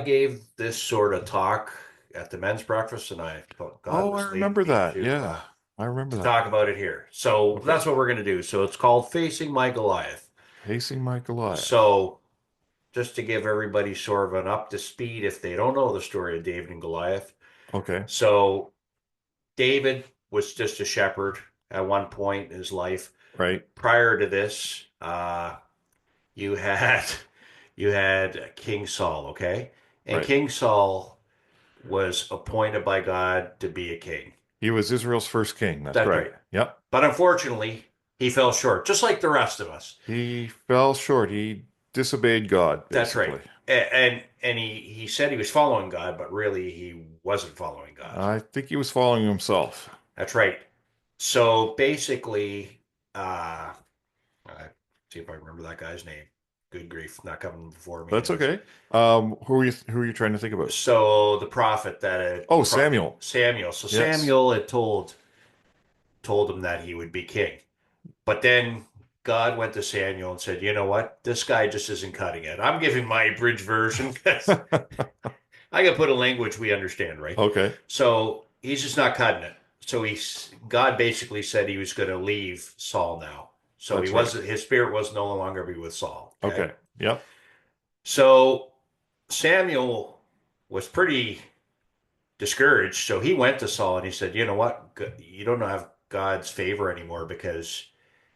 gave this sort of talk at the men's breakfast, and I thought God Oh, I was leading remember me that. Yeah, I remember to that. talk about it here. So Okay. that's what we're going to do. So it's called Facing My Goliath. Pacing my Goliath. So just to give everybody sort of an up to speed, if they don't know the story of David and Goliath. Okay. So David was just a shepherd at one point in his life. Right. Prior to this, you had you had King Saul, okay, and Right. King Saul was appointed by God to be a king. He was Israel's first king. That's That's right. right. Yep. But unfortunately, he fell short, just like the rest of us. He fell short. He disobeyed God, That's right. basically. And he said he was following God, but really he wasn't following God. I think he was following himself. That's right. So basically, I see if I remember that guy's name. Good grief, not coming before me That's in this. okay. Who are you trying to think about? So the prophet that Oh, Samuel. Samuel. So Yes. Samuel had told him that he would be king. But then God went to Samuel and said, "You know what? This guy just isn't cutting it. I'm giving my abridged version because I can put a language we understand, right? Okay. So he's just not cutting it. So God basically said he was going to leave Saul now. So That's right. his spirit was no longer be with Saul. Okay. Okay. Yep. So Samuel was pretty discouraged. So he went to Saul and he said, "You know what? You don't have God's favor anymore because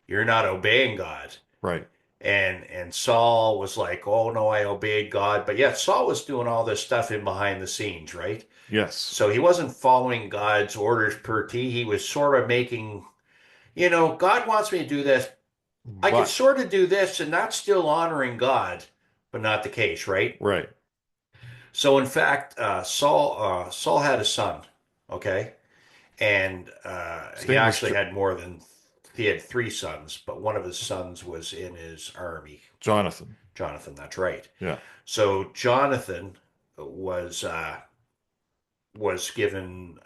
you're not obeying God." Right. And Saul was like, "Oh no, I obeyed God," but yet Saul was doing all this stuff in behind the scenes, right? Yes. So he wasn't following God's orders per T. He was sort of making, God wants me to do this. I could But sort of do this, and that's still honoring God, but not the case, right? right. So in fact, Saul had a son, okay, and His he name was actually had more than he had three sons, but one of his sons was in his army. Jonathan. Jonathan, that's right. Yeah. So Jonathan was was given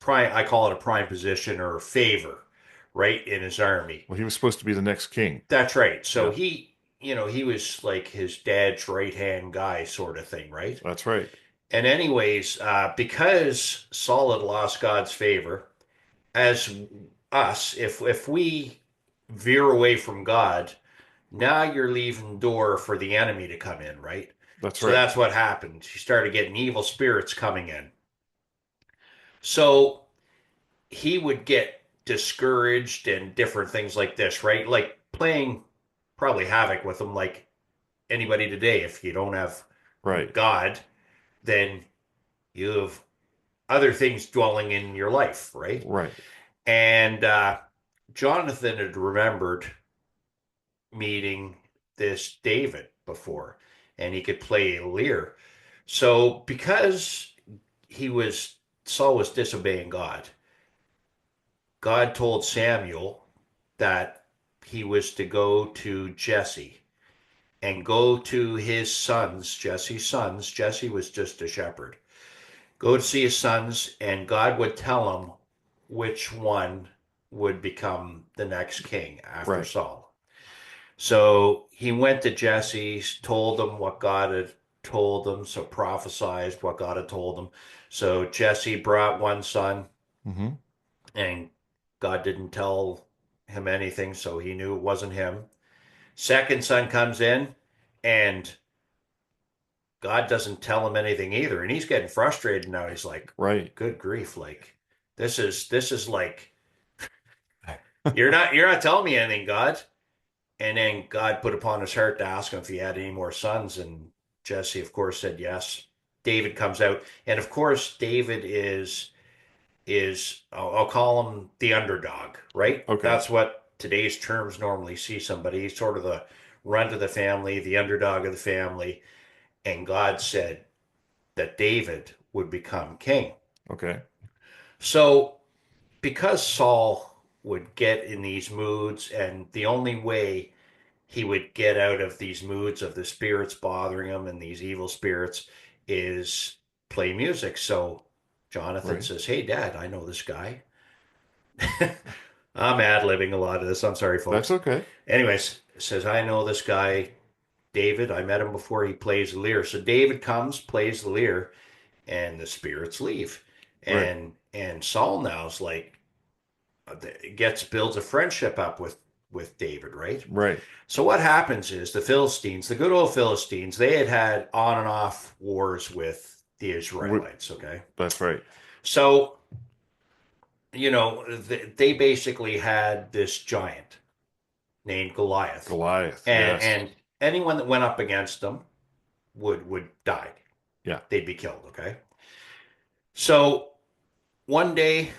prime. I call it a prime position or favor, right in his army. Well, he was supposed to be the next king. That's right. So Yeah. he was like his dad's right hand guy, sort of thing, right? That's right. And anyways, because Saul had lost God's favor, as us, if we veer away from God, now you're leaving the door for the enemy to come in, right? That's So right. that's what happened. You started getting evil spirits coming in. So he would get discouraged and different things like this, right? Like playing probably havoc with them, like anybody today. If you don't have Right. God, then you have other things dwelling in your life, right? Right. And Jonathan had remembered meeting this David before, and he could play a lyre. So because he was Saul was disobeying God, God told Samuel that he was to go to Jesse and go to his sons, Jesse's sons. Jesse was just a shepherd. Go to see his sons, and God would tell him which one would become the next king after Right. Saul. So he went to Jesse, told him what God had told him, so prophesied what God had told him. So Jesse brought one son, Hmm. and God didn't tell him anything, so he knew it wasn't him. Second son comes in, and God doesn't tell him anything either, and he's getting frustrated now. He's like, Right. "Good grief! Like this is like you're not telling me anything, God." And then God put upon his heart to ask him if he had any more sons, and Jesse, of course, said yes. David comes out, and of course, David is I'll call him the underdog, right? Okay. That's what today's terms normally see somebody. He's sort of the runt of the family, the underdog of the family, and God said that David would become king. Okay. So because Saul would get in these moods, and the only way he would get out of these moods of the spirits bothering him and these evil spirits is play music. So Jonathan Right. says, "Hey, Dad, I know this guy." I'm ad libbing a lot of this. I'm sorry, That's folks. okay. Anyways, says, "I know this guy. David, I met him before, he plays the lyre. So David comes, plays the lyre, and the spirits leave. Right. And Saul now's like builds a friendship up with David, right? Right. So what happens is the Philistines, the good old Philistines, they had on and off wars with the Wi- Israelites, okay? That's right. So, they basically had this giant named Goliath. Goliath. And Yes. and anyone that went up against them would die. Yeah. They'd be killed, okay? So, one day,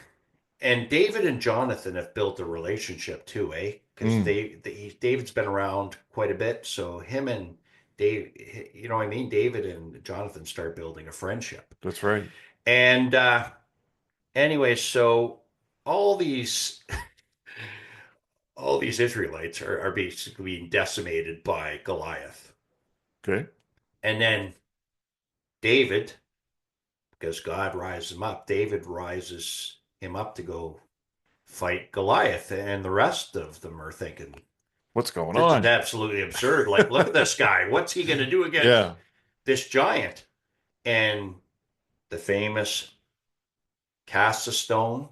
and David and Jonathan have built a relationship too, eh? Because Mm, David's been around quite a bit, so him and Dave, you know what I mean? David and Jonathan start building a friendship. that's right. And anyway, so all these all these Israelites are basically being decimated by Goliath. Okay. And then David, because God rises him up, David rises him up to go fight Goliath. And the rest of them are thinking, What's going this is on? absolutely absurd. Like, look at this guy. What's he going to do against Yeah. this giant? And the famous casts a stone,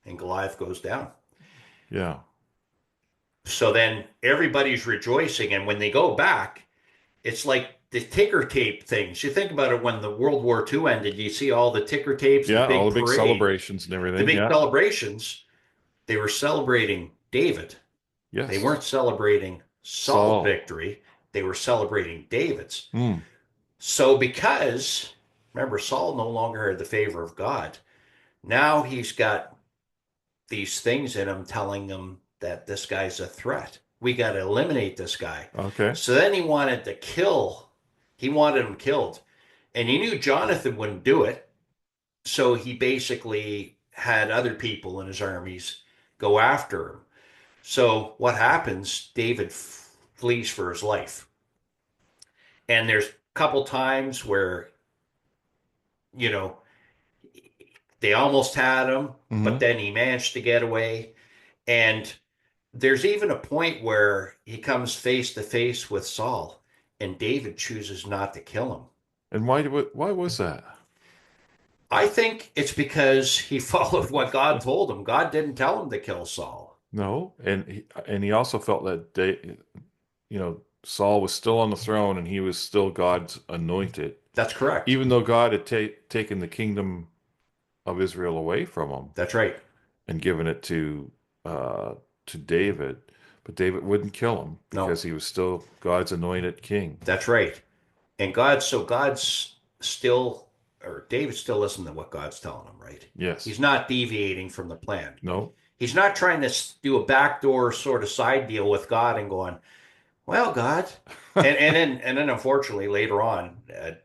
and Goliath goes down. Yeah. So then everybody's rejoicing. And when they go back, it's like the ticker tape things. You think about it when the World War II ended, you see all the ticker tapes, the Yeah. All big the big parade, celebrations and the everything. big Yeah. celebrations. They were celebrating David. They Yes. weren't celebrating Saul's Saul. victory. They were celebrating David's. Mm. So because remember, Saul no longer had the favor of God. Now he's got these things in him telling him that this guy's a threat. We got to eliminate this guy. Okay. So then he wanted him killed. And he knew Jonathan wouldn't do it. So he basically had other people in his armies go after him. So what happens? David flees for his life. And there's a couple times where, you know, they almost had him, but Hmm. then he managed to get away. And there's even a point where he comes face to face with Saul, and David chooses not to kill him. And why was that? I think it's because he followed what God told him. God didn't tell him to kill Saul. No. And he also felt that Saul was still on the throne and he was still God's anointed, That's correct. even though God had taken the kingdom of Israel away from him That's right. and given it to David. But David wouldn't kill him No, because he was still God's anointed king. that's right. And God's still, or David's still listening to what God's telling him, right? Yes. He's not deviating from the plan. No. He's not trying to do a backdoor sort of side deal with God and going, well, God, and then unfortunately later on,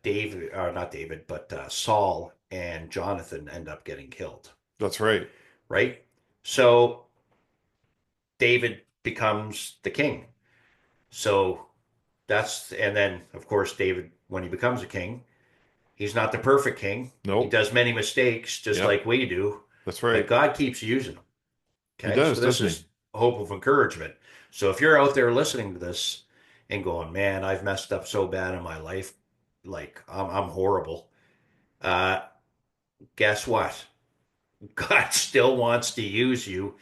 David, or not David, but Saul and Jonathan end up getting killed, That's right. right? So David becomes the king. So and then of course David, when he becomes a king, he's not the perfect king. He Nope. does many mistakes, just Yep. like we do, That's but right. God keeps using him. He Okay, so does, this doesn't he? is a hope of encouragement. So if you're out there listening to this and going, man, I've messed up so bad in my life, like I'm horrible. Uh, guess what? God still wants to use you,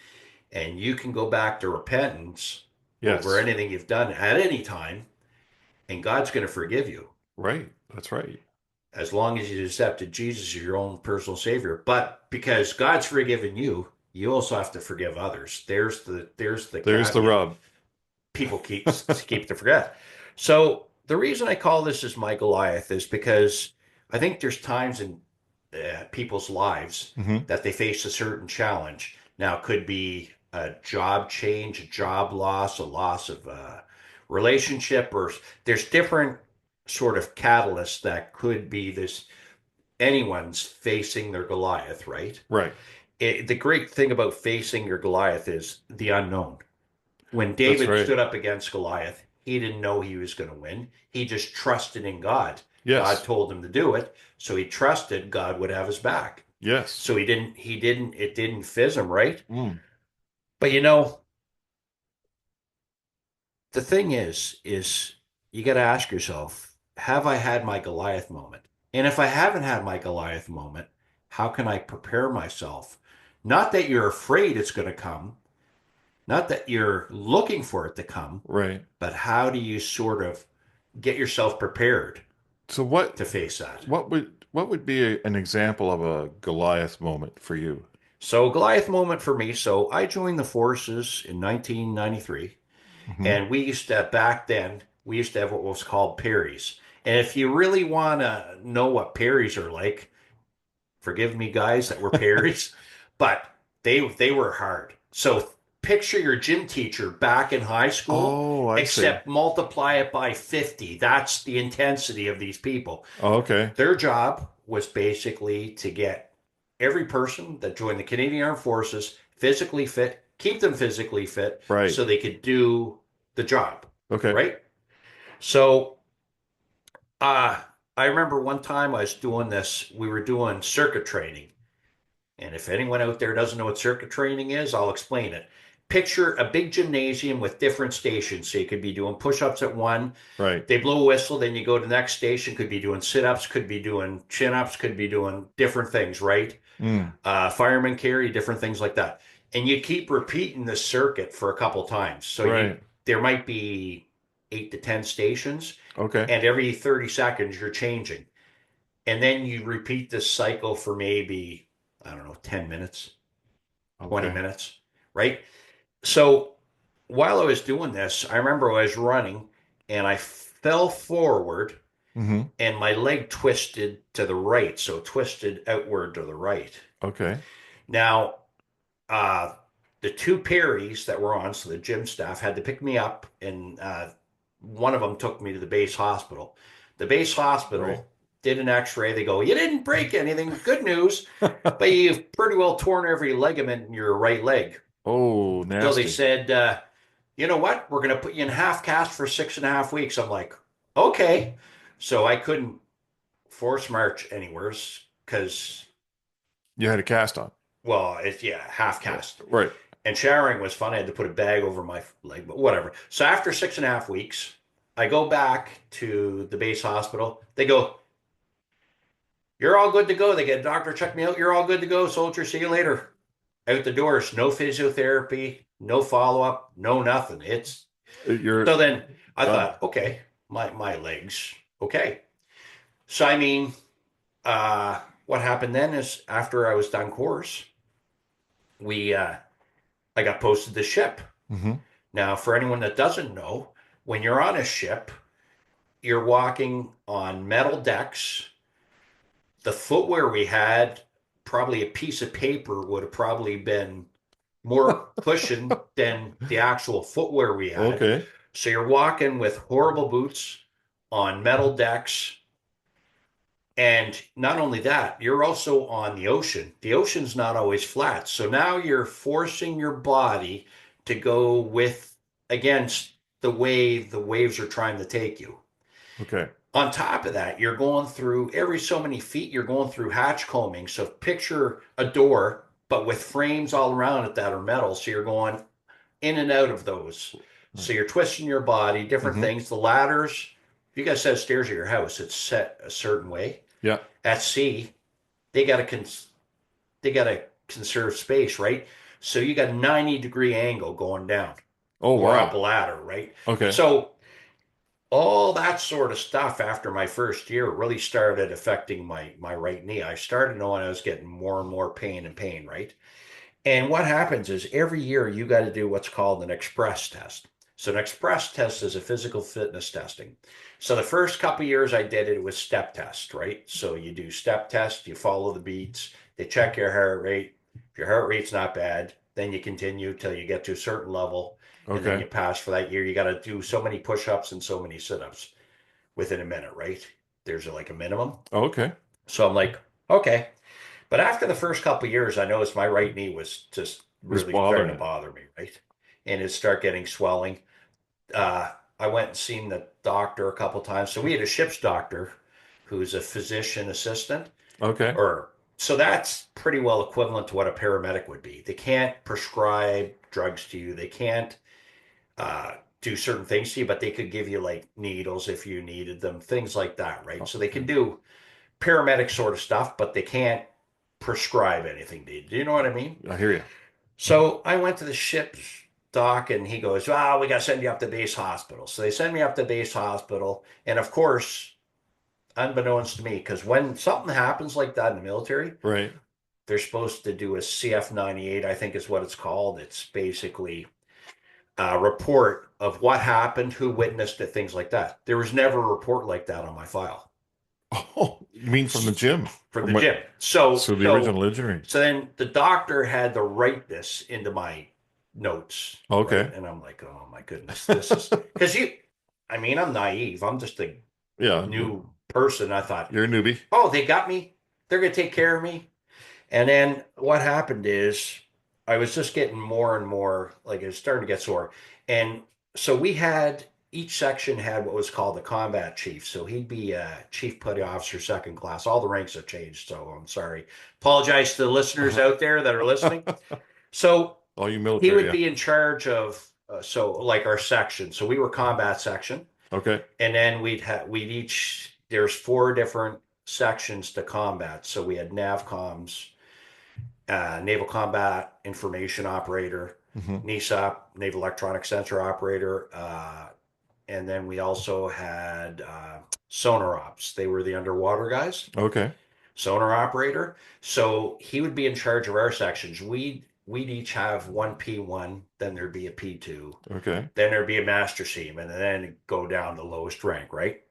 and you can go back to repentance over Yes. anything you've done at any time, and God's going to forgive you Right. That's right. as long as you accepted Jesus as your own personal savior. But because God's forgiven you, you also have to forgive others. There's the There's the caveat rub. people keep to forget. So the reason I call this is my Goliath is because I think there's times in people's lives Hmm. that they face a certain challenge. Now, it could be a job change, a job loss, a loss of relationship, or there's different sort of catalysts that could be this anyone's facing their Goliath, right? Right. The great thing about facing your Goliath is the unknown. When That's David right. stood up against Goliath, he didn't know he was going to win. He just trusted in God. God Yes. told him to do it, so he trusted God would have his back. Yes. So it didn't fizz him, right? Mm. But the thing is you got to ask yourself, have I had my Goliath moment? And if I haven't had my Goliath moment, how can I prepare myself? Not that you're afraid it's going to come, not that you're looking for it to come, Right. but how do you sort of get yourself prepared So what to face that? what would be an example of a Goliath moment for you? So, Goliath moment for me. So, I joined the forces in 1993, Hmm. and we used to, back then, we used to have what was called Perrys. And if you really want to know what Perrys are like, forgive me, guys, that were Perrys, but they were hard. So picture your gym teacher back in high school, Oh, I see. except multiply it by 50. That's the intensity of these people. Oh, okay. Their job was basically to get every person that joined the Canadian Armed Forces physically fit, keep them physically fit Right. so they could do the job, Okay. right? So uh, I remember one time I was doing this, we were doing circuit training. And if anyone out there doesn't know what circuit training is, I'll explain it. Picture a big gymnasium with different stations. So you could be doing push ups at one, Right. they blow a whistle, then you go to the next station, could be doing sit ups, could be doing chin ups, could be doing different things, right? Mm. Fireman carry, different things like that. And you keep repeating the circuit for a couple times. So Right. there might be 8 to 10 stations, Okay. and every 30 seconds you're changing. And then you repeat this cycle for maybe, I don't know, 10 minutes, 20 Okay. minutes, right? So while I was doing this, I remember I was running and I fell forward Hmm. and my leg twisted to the right. So it twisted outward to the right. Okay. Now, uh, the two Perrys that were on, so the gym staff had to pick me up, and one of them took me to the base hospital. The base Right. hospital did an X-ray. They go, "You didn't break anything. Good news, but you've pretty well torn every ligament in your right leg." Oh, So they nasty. said, "You know what? We're going to put you in half cast for 6.5 weeks." I'm like, "Okay." So I couldn't force march anywhere because, You had a cast on. well, it's yeah, half Yeah. cast. Right. And showering was fun. I had to put a bag over my leg, but whatever. So after 6.5 weeks, I go back to the base hospital. They go, "You're all good to go." They get a doctor check me out. "You're all good to go, soldier. See you later." Out the doors. No physiotherapy, no follow up, no nothing. It's You're so then I done. thought, okay, my legs, okay. So I mean, what happened then is after I was done course, we I got posted to ship. Hmm. Now, for anyone that doesn't know, when you're on a ship, you're walking on metal decks. The footwear we had, probably a piece of paper would have probably been more cushion than the actual footwear we had. Okay. So you're walking with horrible boots on metal decks. And not only that, you're also on the ocean. The ocean's not always flat. So now you're forcing your body to go with against the way the waves are trying to take you. Okay. On top of that, you're going through every so many feet, you're going through hatch combing. So picture a door, but with frames all around it that are metal. So you're going in and out of those. Right. So you're twisting your body, different Hmm. things. The ladders, if you guys have stairs at your house, it's set a certain way. Yeah. At sea, they got to they got to conserve space, right? So you got a 90-degree angle going down Oh, or up a wow. ladder, right? Okay. So all that sort of stuff after my first year really started affecting my right knee. I started knowing I was getting more and more pain and pain, right? And what happens is every year you got to do what's called an express test. So an express test is a physical fitness testing. So the first couple of years I did it, it was step test, right? So you do step test, you follow the beats, they check your heart rate. If your heart rate's not bad, then you continue till you get to a certain level, and then Okay. you pass for that year. You got to do so many push-ups and so many sit-ups within a minute, right? There's like a minimum. Okay. So I'm like, okay. But after the first couple of years, I noticed my right knee was just Was really starting bothering to it. bother me, right? And it started getting swelling. I went and seen the doctor a couple of times. So we had a ship's doctor who's a physician assistant, Okay. or so that's pretty well equivalent to what a paramedic would be. They can't prescribe drugs to you. They can't do certain things to you, but they could give you like needles if you needed them, things like that, right? So they Okay. can do paramedic sort of stuff, but they can't prescribe anything to you. Do you know what I mean? I hear you. So I went to the ship's dock and he goes, "Oh, we got to send you up to base hospital." So they send me up to base hospital. And of course, unbeknownst to me, because when something happens like that in the military, Right. they're supposed to do a CF-98, I think is what it's called. It's basically a report of what happened, who witnessed it, things like that. There was never a report like that on my file Oh, you mean from the gym? from From the what? gym. So, So the so, original injury. so then the doctor had to write this into my notes, right? Okay. And I'm like, oh my goodness, this is because I mean, I'm naive. I'm just a Yeah, new person. I thought, you're a newbie. oh, they got me. They're going to take care of me. And then what happened is I was just getting more and more like it was starting to get sore. And so we had each section had what was called the combat chief. So he'd be a chief petty officer, second class. All the ranks have changed. So I'm sorry. Apologize to the listeners out there that are listening. So All you he military, would yeah. be in charge of so like our section. So we were combat section, Okay. and then we'd each there's four different sections to combat. So we had NAVCOMs, Naval Combat Information Operator, Hmm. NESOP, Naval Electronic Sensor Operator, and then we also had sonar ops. They were the underwater guys, Okay. sonar operator. So he would be in charge of our sections. We'd each have one P1, then there'd be a P2, Okay. then there'd be a master seaman, and then go down to lowest rank, right?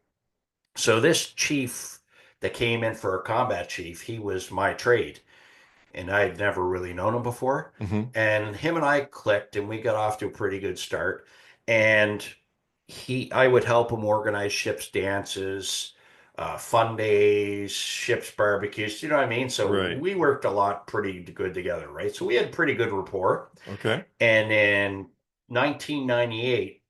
So this chief that came in for a combat chief, he was my trade and I had never really known him before. Hmm. And him and I clicked, and we got off to a pretty good start. And I would help him organize ships dances, fun days, ships barbecues. You know what I mean? So Right. we worked a lot, pretty good together, right? So we had pretty good rapport. Okay. And in 1998,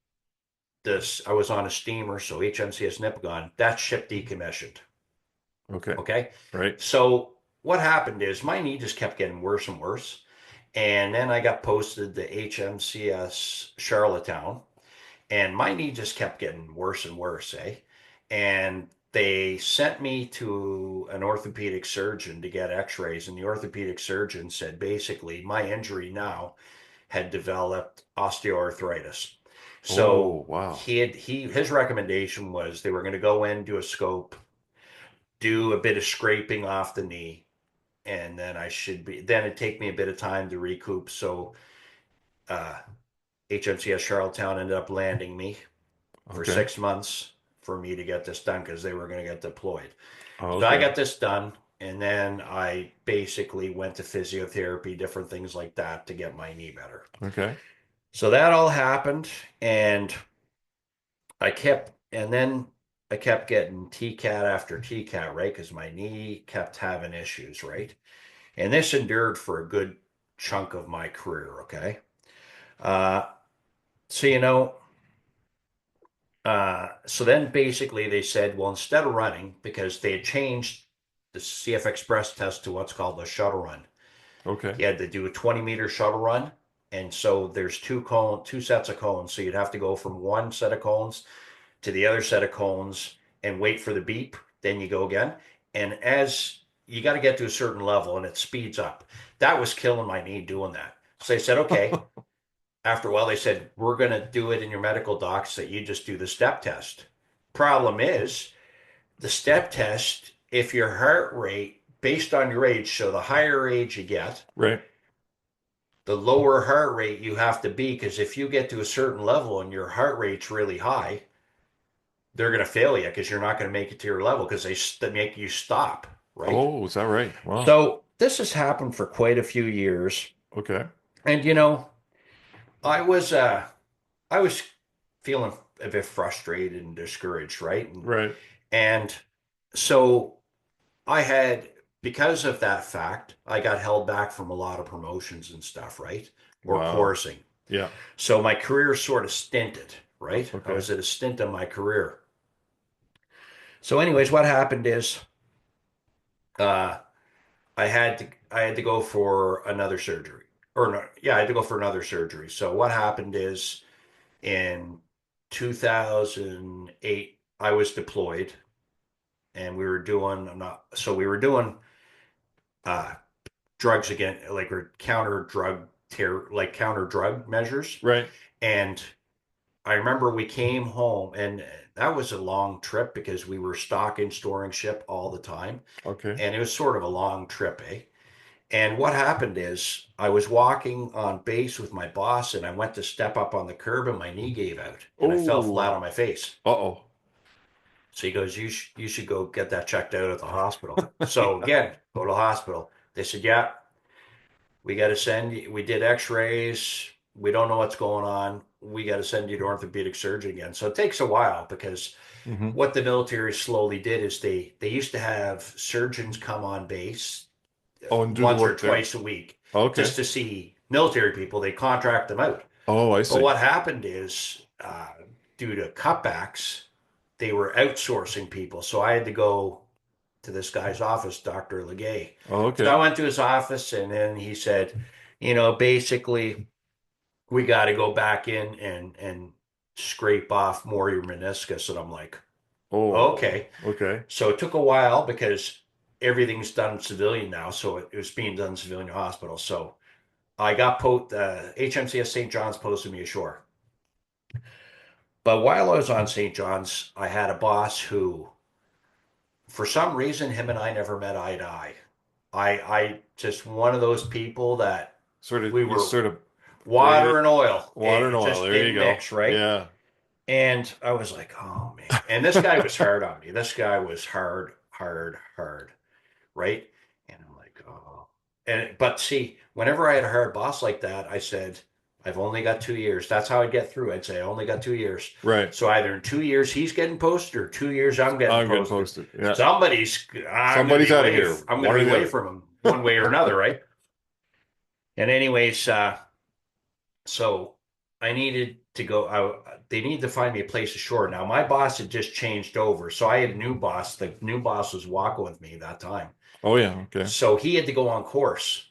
this I was on a steamer, so HMCS Nipigon. That ship decommissioned. Okay. Okay. Right. So what happened is my knee just kept getting worse and worse. And then I got posted to HMCS Charlottetown, and my knee just kept getting worse and worse, eh? And they sent me to an orthopedic surgeon to get x-rays, and the orthopedic surgeon said basically my injury now had developed osteoarthritis. So Oh, wow. his recommendation was they were going to go in, do a scope, do a bit of scraping off the knee, and then it'd take me a bit of time to recoup. So uh, HMCS Charlottetown ended up landing me for Okay. 6 months for me to get this done because they were going to get deployed. Oh, So I okay. got this done, and then I basically went to physiotherapy, different things like that to get my knee better. Okay. So that all happened, and then I kept getting TCAT after TCAT, right? Because my knee kept having issues, right? And this endured for a good chunk of my career, okay? Uh, so, so then basically they said, well, instead of running, because they had changed the CF Express test to what's called a shuttle run, Okay. you had to do a 20-meter shuttle run. And so there's two sets of cones. So you'd have to go from one set of cones to the other set of cones and wait for the beep. Then you go again. And as you got to get to a certain level and it speeds up. That was killing my knee doing that. So they said, okay. After a while, they said, we're going to do it in your medical docs that you just do the step test. Problem is, the step test, if your heart rate, based on your age, so the higher age you get, Right. the lower heart rate you have to be, because if you get to a certain level and your heart rate's really high, they're going to fail you because you're not going to make it to your level because they make you stop, right? Oh, is that right? Wow. So this has happened for quite a few years. Okay. And I was I was feeling a bit frustrated and discouraged, right? Right. And so I had, because of that fact, I got held back from a lot of promotions and stuff, right? Or Wow. coursing. Yeah. So my career sort of stinted, right? I Okay. was at a stint in my career. So, anyways, what happened is uh, I had to go for another surgery, or no, yeah, I had to go for another surgery. So what happened is in 2008, I was deployed, and we were doing uh, drugs again, like counter drug terror, like counter drug measures. Right. And I remember we came home, and that was a long trip because we were stocking, storing ship all the time, Okay. and it was sort of a long trip, eh? And what happened is I was walking on base with my boss, and I went to step up on the curb, and my knee gave out, and I fell flat Oh. on my face. Uh-oh. So he goes, you should go get that checked out at the hospital. So again, go to the hospital. They said, yeah, we got to send you. We did X-rays. We don't know what's going on. We got to send you to orthopedic surgeon again. So it takes a while because Hmm. what the military slowly did is they used to have surgeons come on base Oh, and do the once or work there. twice a week Okay. just to see military people. They contract them out. Oh, I But see. what happened is, due to cutbacks, they were outsourcing people. So I had to go to this guy's office, Dr. Legay. Oh, So I okay. went to his office, and then he said, basically, we got to go back in and scrape off more of your meniscus. And I'm like, Oh, okay. okay. So it took a while because everything's done civilian now. So it was being done in civilian hospital. So I got HMCS St. John's posted me ashore. But while I was on St. John's, I had a boss who, for some reason, him and I never met eye to eye. I just one of those people that Sort of, we you were sort of water braided and oil. water and It oil. just There you didn't go. mix, right? Yeah. And I was like, oh man. And this guy was hard on me. This guy was hard, hard, hard, right? And I'm like, oh. But see, whenever I had a hard boss like that, I said, I've only got 2 years. That's how I'd get through. I'd say I only got 2 years. Right. So either in 2 years he's getting posted, or 2 years I'm getting I'm getting posted. posted. Yeah. Somebody's Somebody's out of here. I'm One gonna or be the away other. from him one way or another, right? And anyways, so I needed to go. They needed to find me a place ashore. Now my boss had just changed over, so I had a new boss. The new boss was walking with me that time, Oh, yeah. Okay. so he had to go on course.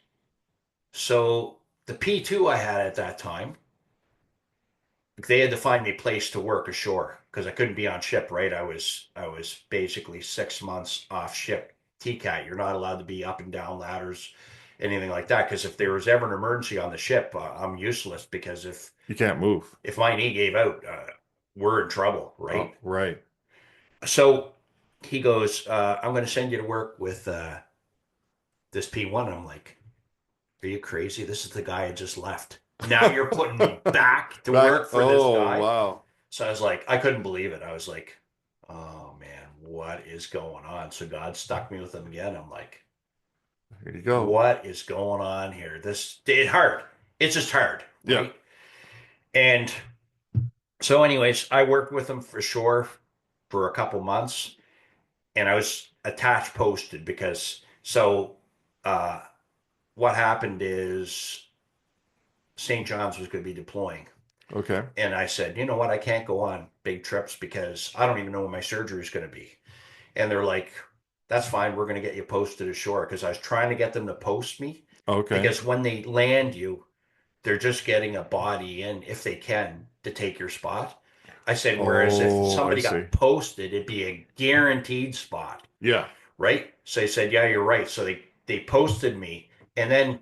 So the P2 I had at that time, they had to find me a place to work ashore because I couldn't be on ship. Right, I was basically 6 months off ship. TCAT, you're not allowed to be up and down ladders, anything like that. Because if there was ever an emergency on the ship, I'm useless. Because You can't move. if my knee gave out, we're in trouble, Oh, right? right. So he goes, I'm going to send you to work with this P1. And I'm like, are you crazy? This is the guy I just left. Now you're putting me back to Back. work for this Oh, guy. wow. So I was like, I couldn't believe it. I was like, oh man, what is going on? So God stuck me with him again. I'm like, Here you go. what is going on here? It's hard. It's just hard, Yeah. right? And so, anyways, I worked with him for sure for a couple months, and I was attached posted because uh, what happened is St. John's was going to be deploying. Okay. And I said, you know what? I can't go on big trips because I don't even know when my surgery is going to be. And they're like, that's fine. We're going to get you posted ashore because I was trying to get them to post me Okay. because when they land you, they're just getting a body in if they can to take your spot. I said, whereas if Oh, I somebody see. got posted, it'd be a guaranteed spot, Yeah. right? So they said, yeah, you're right. So they posted me. And then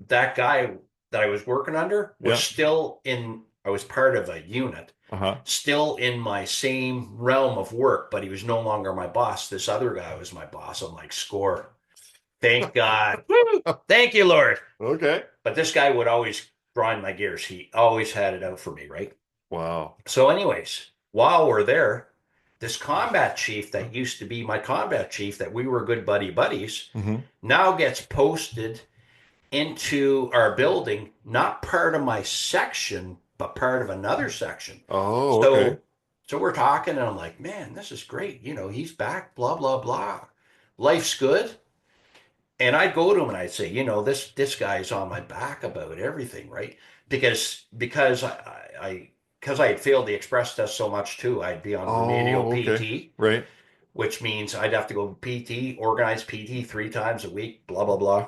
that guy that I was working under was Yeah. still in, I was part of a unit, Uh-huh. still in my same realm of work, but he was no longer my boss. This other guy was my boss. I'm like, score. Thank God. Woo! Thank you, Lord. Okay. But this guy would always grind my gears. He always had it out for me, right? Wow. So, anyways, while we're there, this combat chief that used to be my combat chief, that we were good buddies, Hmm. now gets posted into our building, not part of my section, but part of another section. Oh, okay. So, so we're talking, and I'm like, man, this is great. He's back, blah, blah, blah. Life's good. And I'd go to him and I'd say, this guy's on my back about everything, right? Because I had failed the express test so much too. I'd be on remedial Oh, okay. PT, Right. which means I'd have to go PT, organize PT 3 times a week, blah blah blah.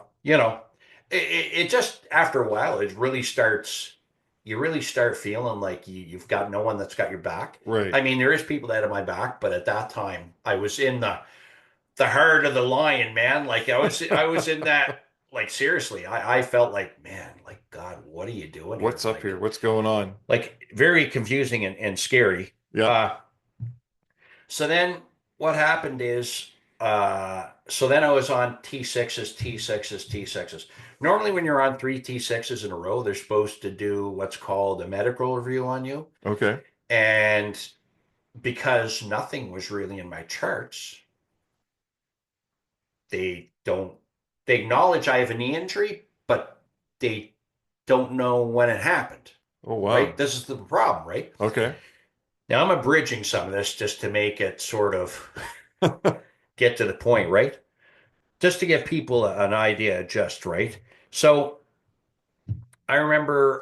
It just after a while it really starts. you really start feeling like you've got no one that's got your back. Right. I mean, there is people that have my back, but at that time, I was in the heart of the lion, man. Like I was in that. Like seriously, I felt like, man, like God, what are you doing here? What's up here? What's going on? Like very confusing and scary. Yeah. Uh, so then what happened is, so then I was on T6s, T6s, T6s. Normally, when you're on three T6s in a row, they're supposed to do what's called a medical review on you. Okay. And because nothing was really in my charts, they don't, they acknowledge I have a knee injury, but they don't know when it happened, Oh, right? wow. This is the problem, right? Okay. Now I'm abridging some of this just to make it sort of get to the point, right? Just to give people an idea, just right. So I remember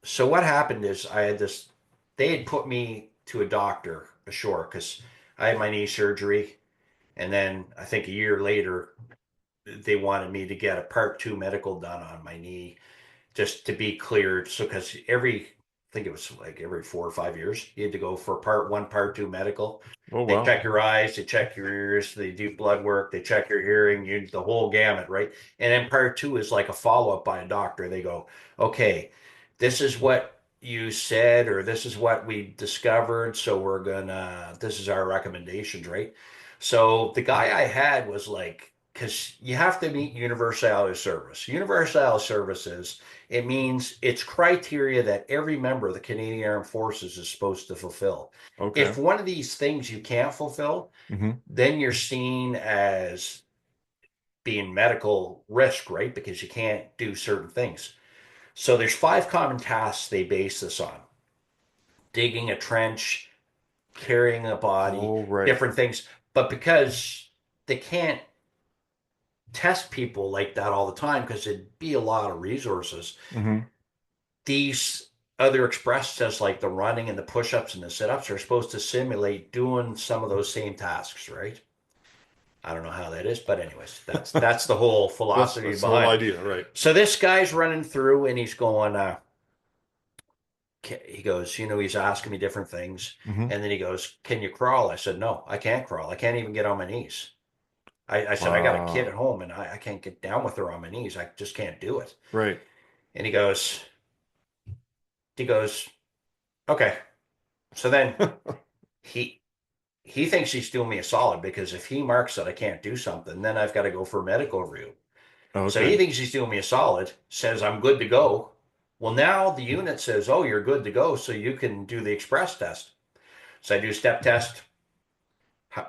so what happened is I had this, they had put me to a doctor ashore because I had my knee surgery. And then I think a year later, they wanted me to get a part two medical done on my knee just to be cleared. So, because I think it was like every 4 or 5 years, you had to go for part one, part two medical. Oh, They wow. check your eyes, they check your ears, they do blood work, they check your hearing, the whole gamut, right? And then part two is like a follow up by a doctor. They go, okay, this is what you said, or this is what we discovered. So this is our recommendations, right? So the guy I had was like, because you have to meet universality service. Universality services, it means it's criteria that every member of the Canadian Armed Forces is supposed to fulfill. Okay. If one of these things you can't fulfill, Hmm. then you're seen as being medical risk, right? Because you can't do certain things. So there's five common tasks they base this on: digging a trench, carrying a body, Oh, right. different things. But because they can't test people like that all the time, because it'd be a lot of resources, Hmm. these other express tests like the running and the push-ups and the sit-ups are supposed to simulate doing some of those same tasks, right? I don't know how that is, but anyways, that's the whole philosophy That's the whole behind. idea, right? So this guy's running through and he's going, he goes, he's asking me different things. Hmm. And then he goes, can you crawl? I said, no, I can't crawl. I can't even get on my knees. I said, I got a kid at Wow. home and I can't get down with her on my knees. I just can't do it. Right. And he goes, okay. So then he he thinks he's doing me a solid because if he marks that I can't do something, then I've got to go for a medical review. So he Okay. thinks he's doing me a solid, says I'm good to go. Well, now the unit says, oh, you're good to go, so you can do the express test. So I do step test.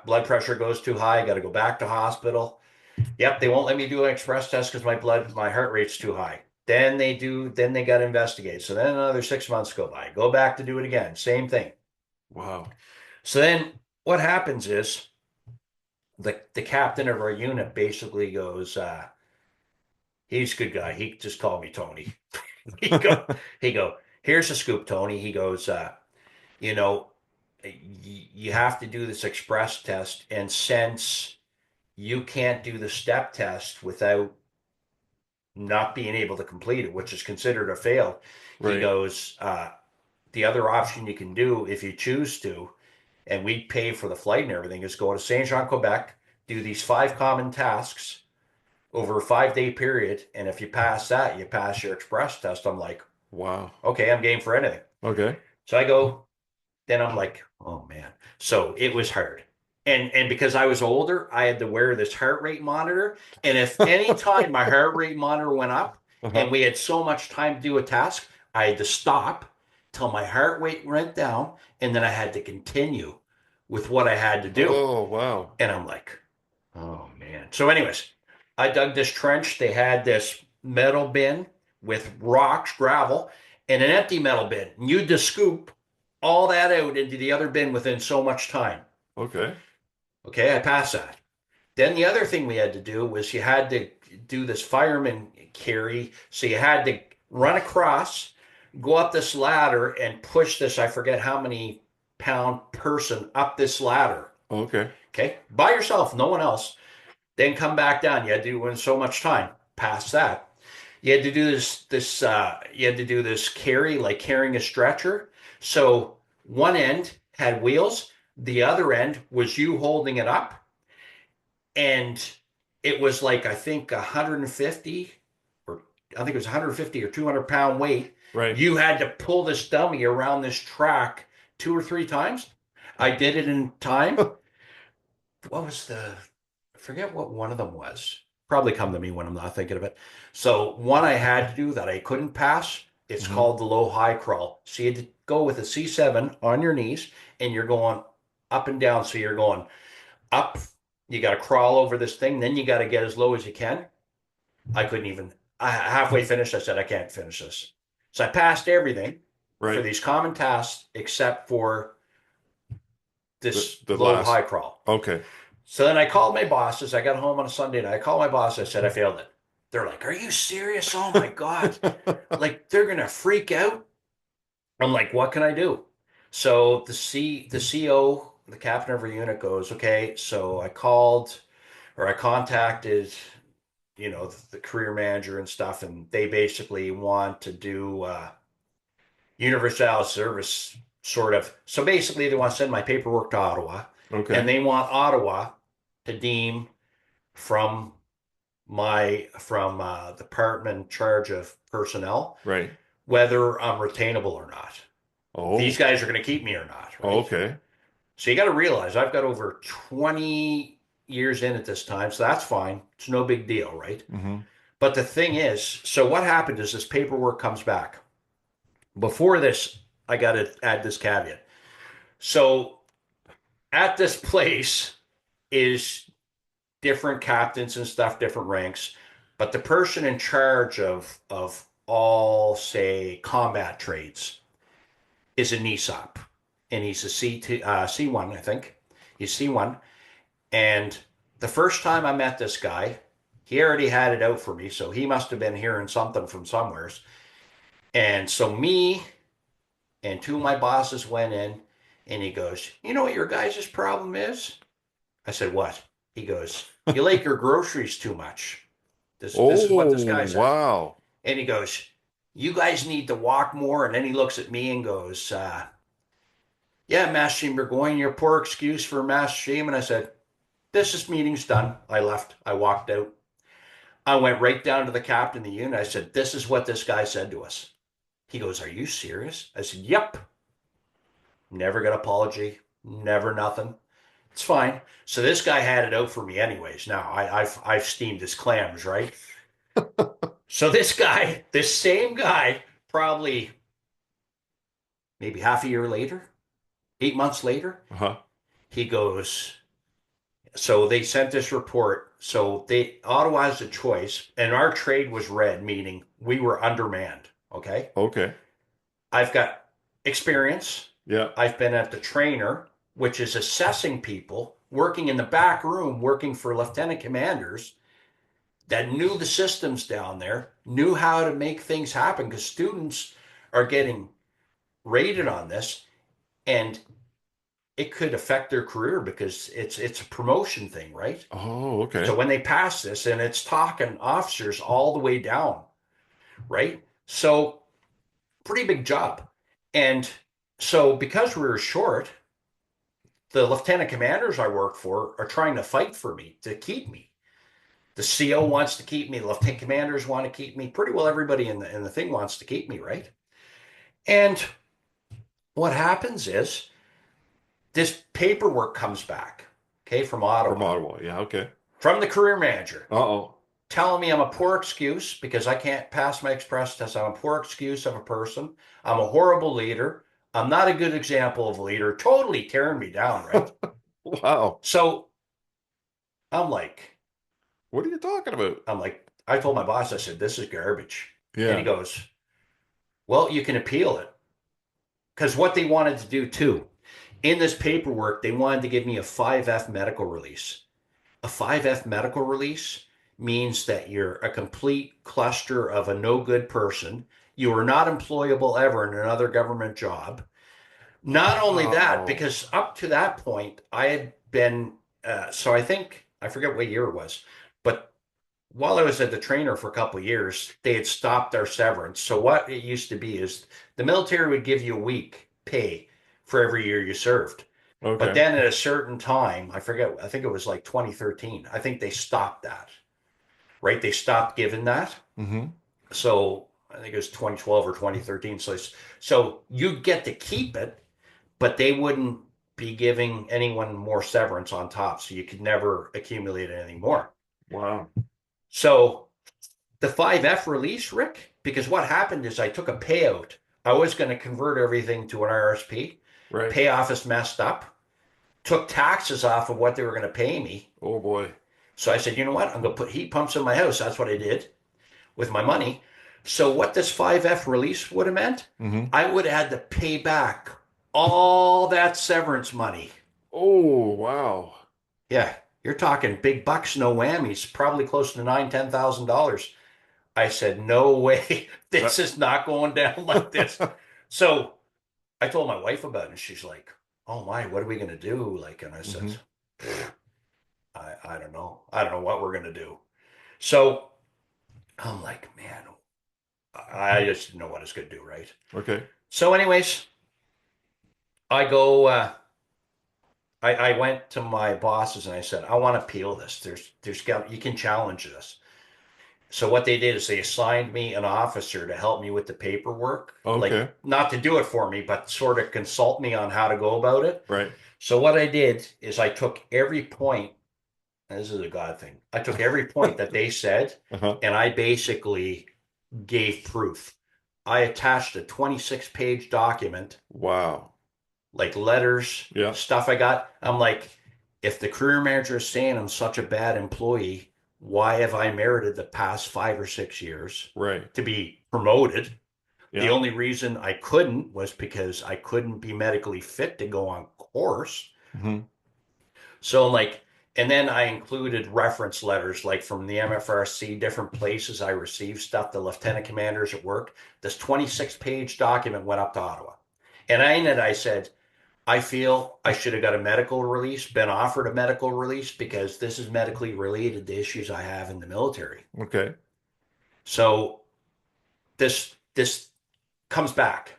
Blood pressure goes too high. I got to go back to hospital. Yep, they won't let me do an express test because my heart rate's too high. Then they got to investigate. So then another 6 months go by. Go back to do it again. Same thing. Wow. So then what happens is the captain of our unit basically goes, he's a good guy. He just called me Tony. he go, he go, here's the scoop, Tony. He goes, you know, you have to do this express test, and since you can't do the step test without not being able to complete it, which is considered a fail, he Right. goes, the other option you can do if you choose to, and we pay for the flight and everything, is go to Saint Jean, Quebec, do these five common tasks over a 5 day period. And if you pass that, you pass your express test. I'm like, Wow. okay, I'm game for anything. Okay. So I go, then I'm like, oh man. So it was hard. And because I was older, I had to wear this heart rate monitor. And if any time my heart rate monitor went up and Uh-huh. we had so much time to do a task, I had to stop till my heart rate went down. And then I had to continue with what I had to do. Oh, wow. And I'm like, oh man. So, anyways, I dug this trench. They had this metal bin with rocks, gravel, and an empty metal bin. And you just scoop all that out into the other bin within so much time. Okay. Okay, I passed that. Then the other thing we had to do was you had to do this fireman carry. So you had to run across, go up this ladder, and push this, I forget how many pound person up this ladder. Okay. Okay, by yourself, no one else. Then come back down. You had to do it in so much time. Past that. You had to do you had to do this carry, like carrying a stretcher. So one end had wheels, the other end was you holding it up, and it was like I think 150 or I think it was 150 or 200 pound weight. Right. You had to pull this dummy around this track 2 or 3 times. I did it in time. What was the I forget what one of them was. Probably come to me when I'm not thinking of it. So one I had to do that I couldn't pass. It's Hmm. called the low high crawl. So you had to go with a C7 on your knees, and you're going up and down. So you're going up. You got to crawl over this thing. Then you got to get as low as you can. I couldn't even. I halfway finished. I said I can't finish this. So I passed everything for Right. these common tasks except for this The low high last. crawl. Okay. So then I called my bosses. I got home on a Sunday night. I called my boss. I said I failed it. They're like, "Are you serious? Oh my God!" Like they're gonna freak out. I'm like, "What can I do?" So the CO, the captain of our unit goes, "Okay." So I called or I contacted, the career manager and stuff, and they basically want to do universal service sort of. So basically, they want to send my paperwork to Ottawa, and Okay. they want Ottawa to deem from the department in charge of personnel Right. whether I'm retainable or not. These Oh. guys are going to keep me or not, right? Okay. So you got to realize I've got over 20 years in at this time, so that's fine. It's no big deal, right? Hmm. But the thing is, so what happened is this paperwork comes back. Before this, I got to add this caveat. So at this place is different captains and stuff, different ranks, but the person in charge of all, say, combat trades is a NESOP, and he's a C1, I think. He's C1, and the first time I met this guy, he already had it out for me, so he must have been hearing something from somewheres. And so me and two of my bosses went in, and he goes, "You know what your guys' problem is?" I said, "What?" He goes, "You like your groceries too much." This is what this guy Oh, says. wow. And he goes, "You guys need to walk more." And then he looks at me and goes, "Yeah, Master Shane Burgoyne, your poor excuse for Master Shane." And I said, "This meeting's done." I left. I walked out. I went right down to the captain of the unit. I said, "This is what this guy said to us." He goes, "Are you serious?" I said, "Yep." Never got apology. Never nothing. It's fine. So this guy had it out for me anyways. Now I've steamed his clams, right? So this guy, this same guy, probably maybe half a year later, 8 months later, Uh-huh. he goes, so they sent this report. So Ottawa has a choice, and our trade was red, meaning we were undermanned. Okay. Okay. I've got experience. Yeah. I've been at the trainer, which is assessing people, working in the back room, working for lieutenant commanders that knew the systems down there, knew how to make things happen because students are getting rated on this, and it could affect their career because it's a promotion thing, right? Oh, So okay. when they pass this, and it's talking officers all the way down, right? So pretty big job. And so because we were short, the lieutenant commanders I work for are trying to fight for me to keep me. The CO wants to keep me. The lieutenant commanders want to keep me. Pretty well everybody in the thing wants to keep me, right? And what happens is this paperwork comes back, okay, from From Ottawa, Ottawa. Yeah, okay. from the career manager, Uh-oh. telling me I'm a poor excuse because I can't pass my express test. I'm a poor excuse of a person. I'm a horrible leader. I'm not a good example of a leader. Totally tearing me down, right? Wow. So I'm like, What are you talking about? I told my boss, I said, "This is garbage." And he Yeah. goes, "Well, you can appeal it." Because what they wanted to do too, in this paperwork, they wanted to give me a 5F medical release. A 5F medical release means that you're a complete cluster of a no good person. You are not employable ever in another government job. Not only that, Wow. because up to that point, I had been, so I think, I forget what year it was, but while I was at the trainer for a couple of years, they had stopped our severance. So what it used to be is the military would give you a week pay for every year you served. But Okay. then at a certain time, I forget, I think it was like 2013, I think they stopped that, right? They stopped giving that. Mm-hmm. So I think it was 2012 or 2013. So you get to keep it, but they wouldn't be giving anyone more severance on top. So you could never accumulate anything more. Wow. So the 5F release, Rick, because what happened is I took a payout. I was going to convert everything to an RSP. Right. Payoff is messed up. Took taxes off of what they were going to pay me. Oh boy. So I said, you know what? I'm going to put heat pumps in my house. That's what I did with my money. So what this 5F release would have meant, Mm-hmm. I would have had to pay back all that severance money. Oh, wow. Yeah, you're talking big bucks, no whammies, probably close to $9,000, $10,000. I said, no way, this That is not going down like this. So I told my wife about it, and she's like, oh my, what are we going to do? Like, and I said, hmm I don't know. I don't know what we're going to do. So I'm like, man, I just didn't know what I was going to do, right? Okay. So, anyways, I go, I went to my bosses and I said, I want to appeal this. There's got, you can challenge this. So what they did is they assigned me an officer to help me with the paperwork, like Okay. not to do it for me, but sort of consult me on how to go about it. Right. So what I did is I took every point, and this is a God thing. I took every point that they said Uh-huh. and I basically gave proof. I attached a 26-page document, Wow. like letters, Yeah. stuff I got. I'm like, if the career manager is saying I'm such a bad employee, why have I merited the past 5 or 6 years Right. to be promoted? The Yeah. only reason I couldn't was because I couldn't be medically fit to go on course. hmm So I'm like, and then I included reference letters like from the MFRC, different places I received stuff, the lieutenant commanders at work. This 26-page document went up to Ottawa. And in it, I said, I feel I should have got a medical release, been offered a medical release because this is medically related to issues I have in the military. Okay. So this comes back,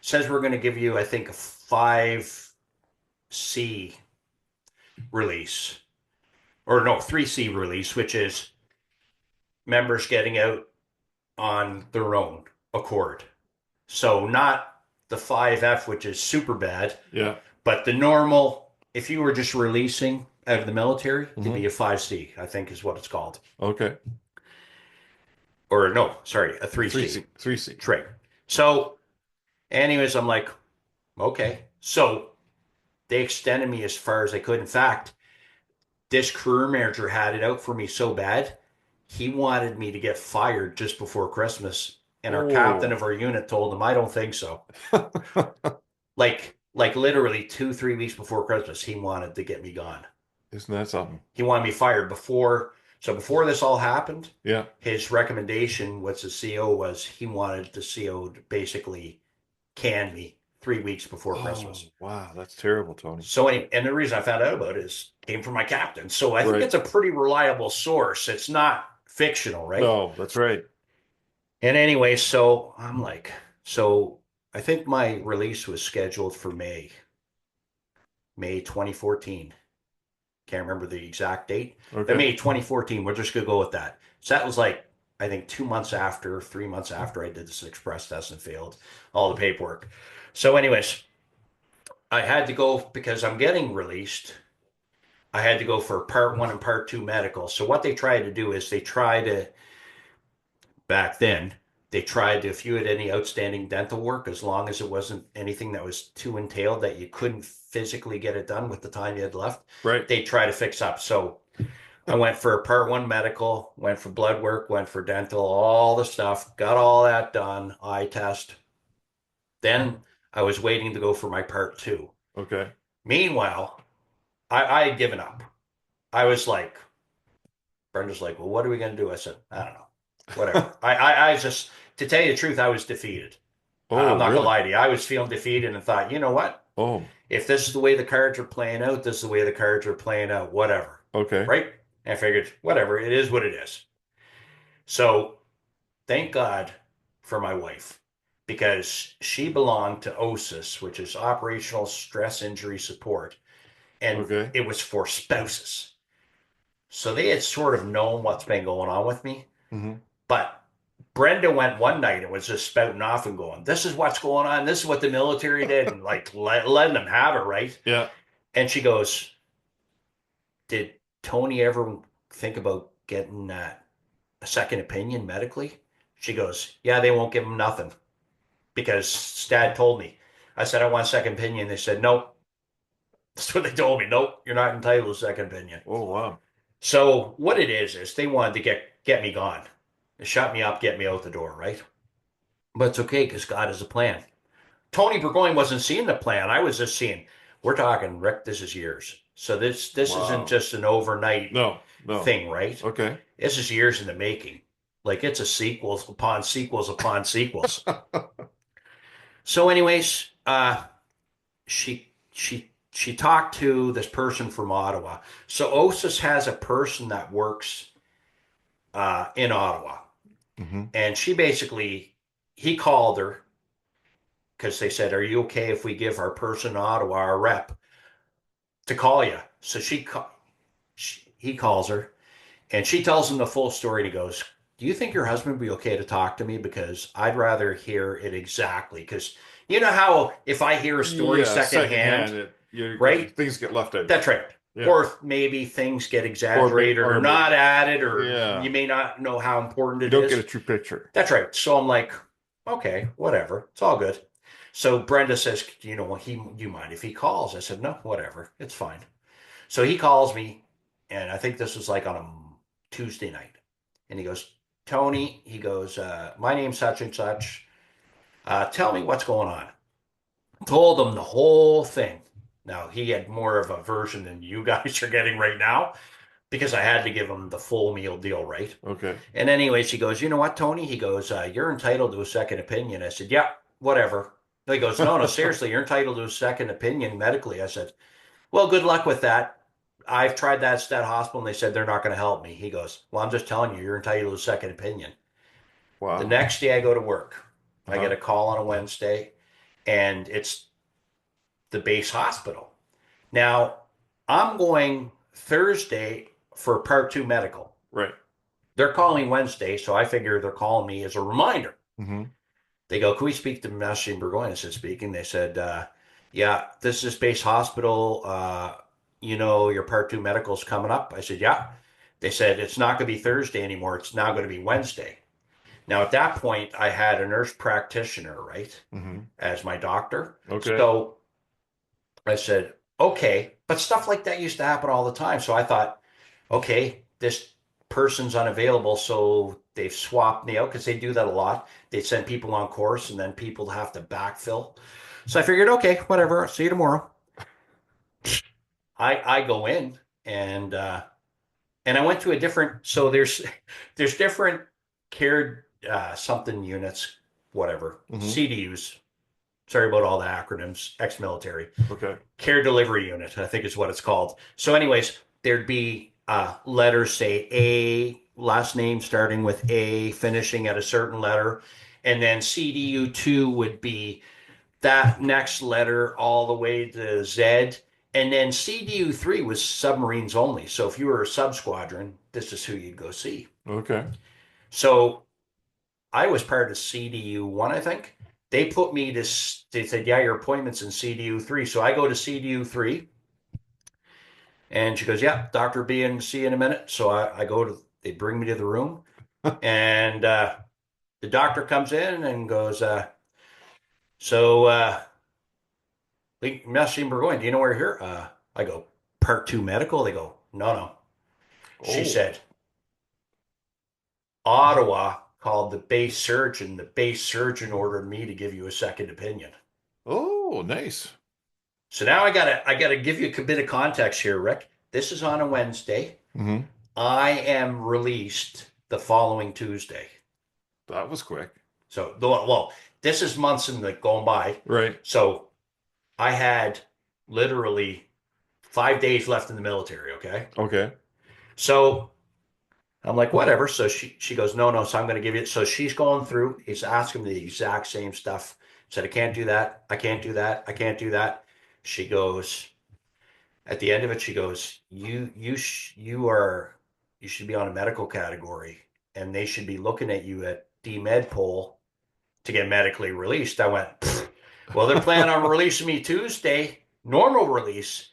says we're going to give you, I think, a 5C release, or no, 3C release, which is members getting out on their own accord. So not the 5F, which is super bad, Yeah. but the normal, if you were just releasing out of the military, it'd hmm be a 5C, I think is what it's called. Okay. Or no, sorry, a 3C. 3C. 3C. Trade. So, anyways, I'm like, okay. So they extended me as far as they could. In fact, this career manager had it out for me so bad, he wanted me to get fired just before Christmas. And our captain Oh. of our unit told him, I don't think so. Like literally 2, 3 weeks before Christmas, he wanted to get me gone. Isn't that something? He wanted me fired before. So before this all happened, Yeah. his recommendation was the CO was he wanted the CO to basically can me 3 weeks before Oh, Christmas. wow. That's terrible, Tony. So and the reason I found out about it is came from my captain. So I think Right. it's a pretty reliable source. It's not fictional, right? No, that's right. And anyway, so I'm like, so I think my release was scheduled for May 2014. Can't remember the exact date, but Okay. May 2014. We're just gonna go with that. So that was like I think 2 months after, 3 months after I did this express test and failed all the paperwork. So, anyways, I had to go because I'm getting released. I had to go for part one and part two medical. So what they tried to do is they try to back then they tried to, if you had any outstanding dental work, as long as it wasn't anything that was too entailed that you couldn't physically get it done with the time you had left, Right. they try to fix up. So I went for part one medical, went for blood work, went for dental, all the stuff, got all that done, eye test. Then I was waiting to go for my part two. Okay. Meanwhile, I had given up. I was like, Brenda's like, well, what are we going to do? I said, I don't know. Whatever. I just, to tell you the truth, I was defeated. I'm Oh, not going to really? lie to you. I was feeling defeated and thought, you know what? Oh, If this is the way the cards are playing out, this is the way the cards are playing out. Whatever. okay. Right? And I figured, whatever, it is what it is. So thank God for my wife because she belonged to OSIS, which is Operational Stress Injury Support, and Okay. it was for spouses. So they had sort of known what's been going on with me. Hmm. But Brenda went one night and was just spouting off and going, "This is what's going on. This is what the military did," and like letting them have it, right? Yeah. And she goes, "Did Tony ever think about getting a second opinion medically?" She goes, "Yeah, they won't give him nothing because Stad told me." I said, "I want a second opinion." They said, "Nope." That's what they told me. Nope, you're not entitled to a second opinion. Oh, wow. So what it is they wanted to get me gone, shut me up, get me out the door, right? But it's okay because God has a plan. Tony Burgoyne wasn't seeing the plan. I was just seeing. We're talking, Rick. This is years. So this isn't Wow. just an overnight No, no. thing, right? Okay. This is years in the making. Like it's a sequels upon sequels upon sequels. So, anyways, she talked to this person from Ottawa. So OSIS has a person that works in Ottawa, Hmm. and she basically he called her because they said, "Are you okay if we give our person in Ottawa, our rep, to call you?" So he calls her, and she tells him the full story. And he goes, "Do you think your husband would be okay to talk to me? Because I'd rather hear it exactly. Because you know how if I hear a story Yeah, secondhand, secondhand, right? things get left out. That's right. Yeah. Or maybe things get Or exaggerated or not added, or yeah, you may not know how important you it don't get a is. true picture. That's right. So I'm like, okay, whatever. It's all good. So Brenda says, you know, you mind if he calls? I said, no, whatever. It's fine. So he calls me, and I think this was like on a Tuesday night. And he goes, Tony, he goes, my name's such and such. Tell me what's going on. Told him the whole thing. Now, he had more of a version than you guys are getting right now because I had to give him the full meal deal, right? Okay. And anyways, he goes, you know what, Tony? He goes, you're entitled to a second opinion. I said, yeah, whatever. He goes, no, no, seriously, you're entitled to a second opinion medically. I said, well, good luck with that. I've tried that at that hospital and they said they're not going to help me. He goes, well, I'm just telling you, you're entitled to a second opinion. The Wow. next day I go to work. I get Uh-huh. a call on a Wednesday and it's the base hospital. Now, I'm going Thursday for part two medical. Right. They're calling Wednesday, so I figure they're calling me as a reminder. Hmm. They go, can we speak to Master Burgoyne? I said, speaking. They said, yeah, this is base hospital. You know, your part two medical's coming up. I said, yeah. They said, it's not going to be Thursday anymore. It's now going to be Wednesday. Now, at that point, I had a nurse practitioner, right, Hmm. as my doctor. Okay. So I said, okay. But stuff like that used to happen all the time. So I thought, okay, this person's unavailable, so they've swapped me out because they do that a lot. They send people on course and then people have to backfill. So I figured, okay, whatever. See you tomorrow. I go in and I went to a different. So there's different care something units, whatever Hmm. CDUs. Sorry about all the acronyms. Ex-military. Okay. Care delivery unit, I think is what it's called. So, anyways, there'd be letters say A, last name starting with A, finishing at a certain letter, and then CDU2 would be that next letter all the way to Z. And then CDU3 was submarines only. So if you were a sub squadron, this is who you'd go see. Okay. So I was part of CDU1, I think. They put me to, they said, yeah, your appointment's in CDU3. So I go to CDU3 and she goes, yeah, Dr. B and see you in a minute. So I go to, they bring me to the room and the doctor comes in and goes, so, Messing we're going, do you know where you're here? I go, part two medical? They go, no, no. She Oh. said, Ottawa called the base surgeon. The base surgeon ordered me to give you a second opinion. Oh, nice. So now I gotta give you a bit of context here, Rick. This is on a Wednesday. Hmm. I am released the following Tuesday. That was quick. So, well, this is months in the going by. Right. So I had literally 5 days left in the military. Okay, Okay. So I'm like, whatever. So she goes, no, no. So I'm going to give you. So she's going through. He's asking me the exact same stuff. Said, I can't do that. I can't do that. I can't do that. She goes, at the end of it, she goes, you should be on a medical category, and they should be looking at you at DMed poll to get medically released. I went, well, they're planning on releasing me Tuesday, normal release.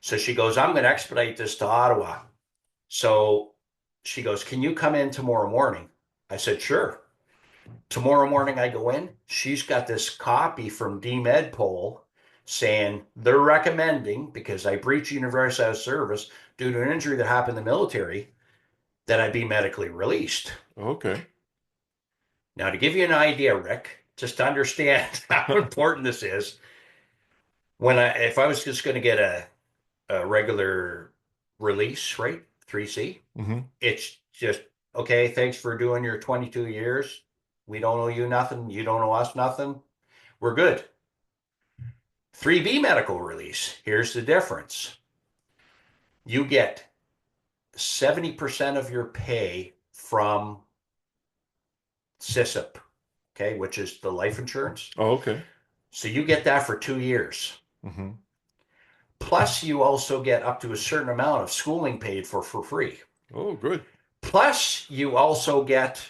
So she goes, I'm going to expedite this to Ottawa. So she goes, can you come in tomorrow morning? I said, sure. Tomorrow morning, I go in. She's got this copy from DMed poll saying they're recommending, because I breached universal service due to an injury that happened in the military, that I be medically released. Okay. Now, to give you an idea, Rick, just to understand how important this is, if I was just going to get a regular release, right, 3C, Hmm. it's just, okay, thanks for doing your 22 years. We don't owe you nothing. You don't owe us nothing. We're good. 3B medical release, here's the difference. You get 70% of your pay from SISIP, okay, which is the life insurance. Oh, okay. So you get that for 2 years. Hmm. Plus, you also get up to a certain amount of schooling paid for free. Oh, good. Plus, you also get,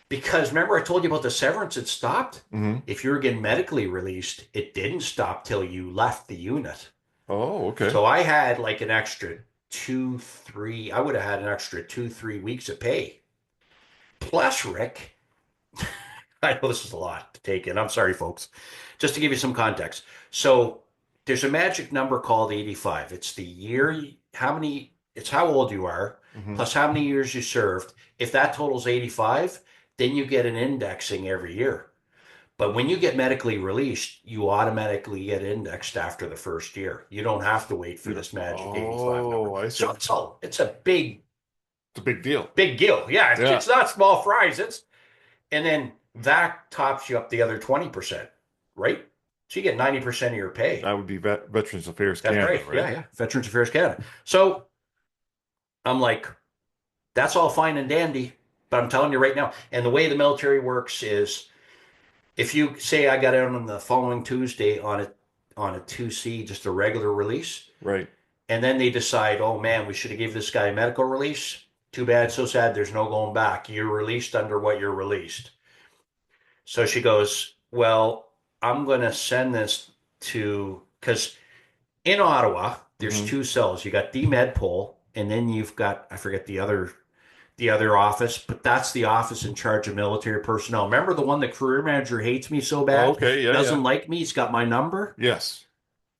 because remember I told you about the severance, it stopped. Hmm. If you were getting medically released, it didn't stop till you left the unit. Oh, okay. So I had like an extra two, three, I would have had an extra 2, 3 weeks of pay. Plus, Rick, I know this is a lot to take in. I'm sorry, folks. Just to give you some context. So there's a magic number called 85. It's the year, it's how old you are, Hmm. plus how many years you served. If that totals 85, then you get an indexing every year. But when you get medically released, you automatically get indexed after the first year. You don't have to wait for You this magic 85 number. Oh, I So see. it's a big, It's a big deal. big deal. Yeah, Yeah, it's not small fries. And then that tops you up the other 20%, right? So you get 90% of your pay. that would be Veterans Affairs That's Canada, right. right? Yeah, yeah. Veterans Affairs Canada. So I'm like, that's all fine and dandy, but I'm telling you right now. And the way the military works is, if you say I got out on the following Tuesday on a 2C, just a regular release, Right. and then they decide, oh man, we should have gave this guy a medical release. Too bad, so sad. There's no going back. You're released under what you're released. So she goes, well, I'm going to send this to, because in Ottawa, there's Hmm. two cells. You got the med pole, and then you've got, I forget the other office, but that's the office in charge of military personnel. Remember the one the career manager hates me so Oh, bad, okay. Yeah, yeah. doesn't like me, he's got my number? Yes.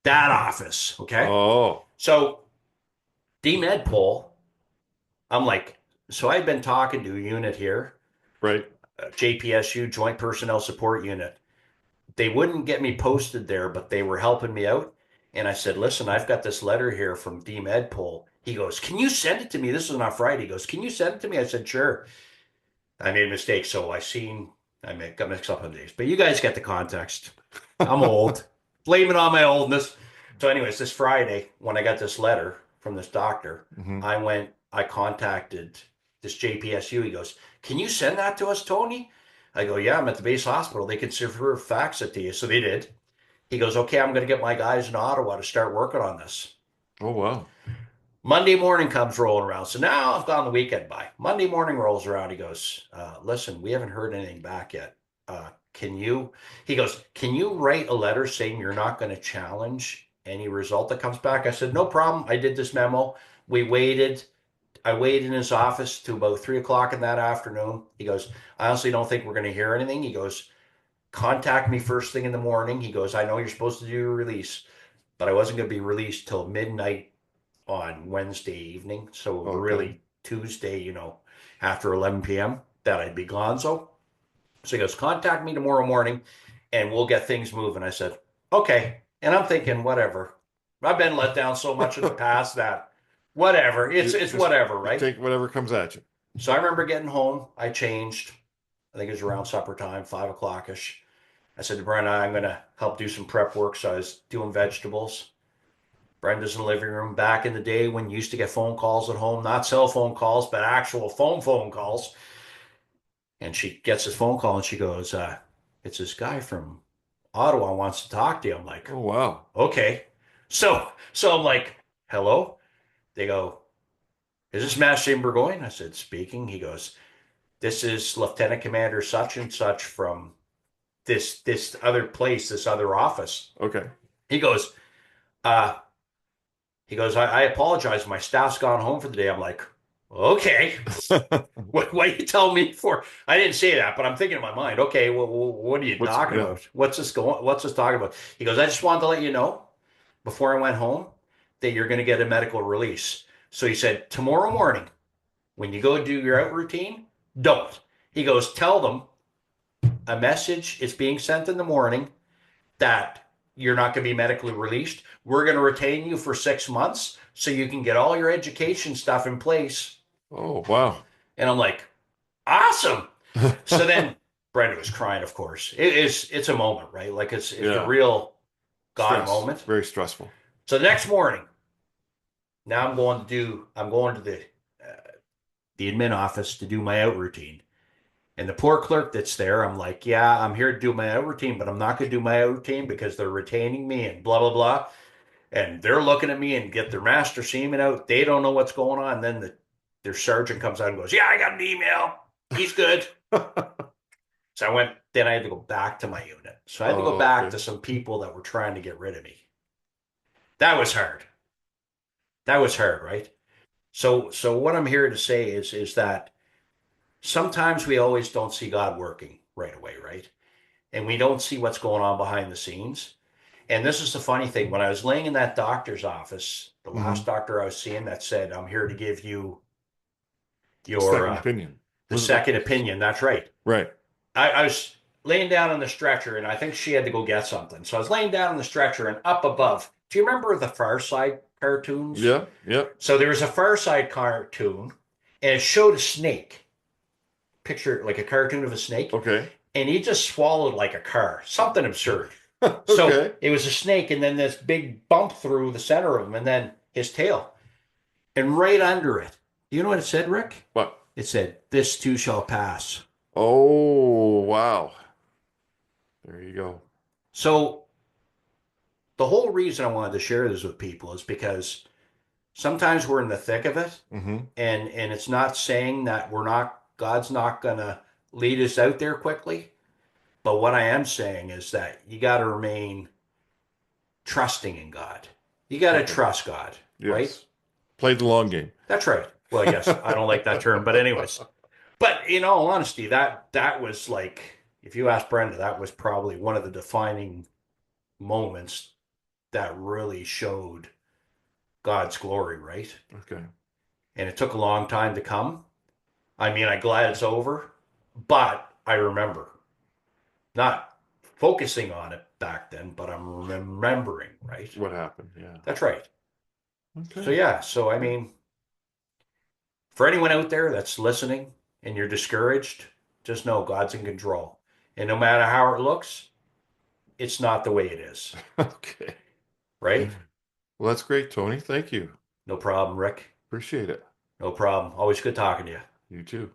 That office, okay? Oh, So the med pole, I'm like, so I'd been talking to a unit here, right. JPSU, Joint Personnel Support Unit. They wouldn't get me posted there, but they were helping me out. And I said, listen, I've got this letter here from D Medpol. He goes, can you send it to me? This is on Friday. He goes, can you send it to me? I said, sure. I made a mistake. So got mixed up on days. But you guys get the context. I'm old. Blame it on my oldness. So, anyways, this Friday, when I got this letter from this doctor, Hmm. I contacted this JPSU. He goes, can you send that to us, Tony? I go, yeah, I'm at the base hospital. They can fax it to you. So they did. He goes, okay, I'm going to get my guys in Ottawa to start working on this. Oh, wow. Monday morning comes rolling around. So now I've gone the weekend by. Monday morning rolls around. He goes, listen, we haven't heard anything back yet. He goes, can you write a letter saying you're not going to challenge any result that comes back? I said, no problem. I did this memo. We waited. I waited in his office to about 3 o'clock in that afternoon. He goes, I honestly don't think we're going to hear anything. He goes, contact me first thing in the morning. He goes, I know you're supposed to do your release, but I wasn't going to be released till midnight on Wednesday evening. So Okay. really Tuesday, after 11 p.m. that I'd be gone. So he goes, contact me tomorrow morning and we'll get things moving. I said, okay. And I'm thinking, whatever. I've been let down so much in the past that whatever. It's You it's just whatever, you right? take whatever comes at you. So I remember getting home. I changed. I think it was around supper time, 5 o'clock ish. I said to Brenda, I'm gonna help do some prep work. So I was doing vegetables. Brenda's in the living room back in the day when you used to get phone calls at home, not cell phone calls, but actual phone calls. And she gets this phone call and she goes, it's this guy from Ottawa wants to talk to you. I'm like, Oh, wow. okay. So I'm like, hello? They go, is this Master Burgoyne? I said, speaking. He goes, this is Lieutenant Commander such and such from this other place, this other office. Okay. He goes, uh, I apologize. My staff's gone home for the day. I'm like, okay. What you tell me for? I didn't say that, but I'm thinking in my mind, okay, well, what are you talking Yeah. about? What's this talking about? He goes, I just wanted to let you know before I went home that you're going to get a medical release. So he said, tomorrow morning, when you go do your out routine, don't. He goes, tell them a message is being sent in the morning that you're not going to be medically released. We're going to retain you for 6 months so you can get all your education stuff in place. Oh, wow. And I'm like, awesome. So then Brenda was crying, of course. It's a moment, right? Like it's a Yeah. real God Stress. moment. Very stressful. So the next morning, now I'm going to the admin office to do my out routine. And the poor clerk that's there, I'm like, yeah, I'm here to do my out routine, but I'm not going to do my out routine because they're retaining me and blah blah blah. And they're looking at me and get their master seaman out. They don't know what's going on. And then their sergeant comes out and goes, yeah, I got an email. He's good. So then I had to go back to my unit. So I had to go Oh, back okay. to some people that were trying to get rid of me. That was hard. That was hard, right? So what I'm here to say is that sometimes we always don't see God working right away, right? And we don't see what's going on behind the scenes. And this is the funny thing. When I was laying in that doctor's office, the last Hmm. doctor I was seeing that said, I'm here to give you your Second opinion. the Was it that? second opinion. That's right. Right. I was laying down on the stretcher and I think she had to go get something. So I was laying down on the stretcher and up above. Do you remember the Far Side cartoons? Yeah. Yeah. So there was a Far Side cartoon and it showed a snake. Picture like a cartoon of a snake. Okay. And he just swallowed like a car. Something absurd. So Okay. it was a snake, and then this big bump through the center of him, and then his tail. And right under it, you know what it said, Rick? What? It said, this too shall pass. Oh, wow. There you go. So the whole reason I wanted to share this with people is because sometimes we're in the thick of it, Hmm. and it's not saying that God's not gonna lead us out there quickly. But what I am saying is that you got to remain trusting in God. You got to Okay. trust God, right? Yes. Play the long game. That's right. Well, yes, I don't like that term, but anyways. But in all honesty, that was like, if you ask Brenda, that was probably one of the defining moments that really showed God's glory, right? Okay. And it took a long time to come. I mean, I'm glad it's over, but I remember not focusing on it back then, but I'm remembering, right? What happened? Yeah. That's right. So Okay. yeah, so I mean, for anyone out there that's listening and you're discouraged, just know God's in control. And no matter how it looks, it's not the way it is, Okay. right? Well, that's great, Tony. Thank you. No problem, Rick. Appreciate it. No problem. Always good talking to you. You too.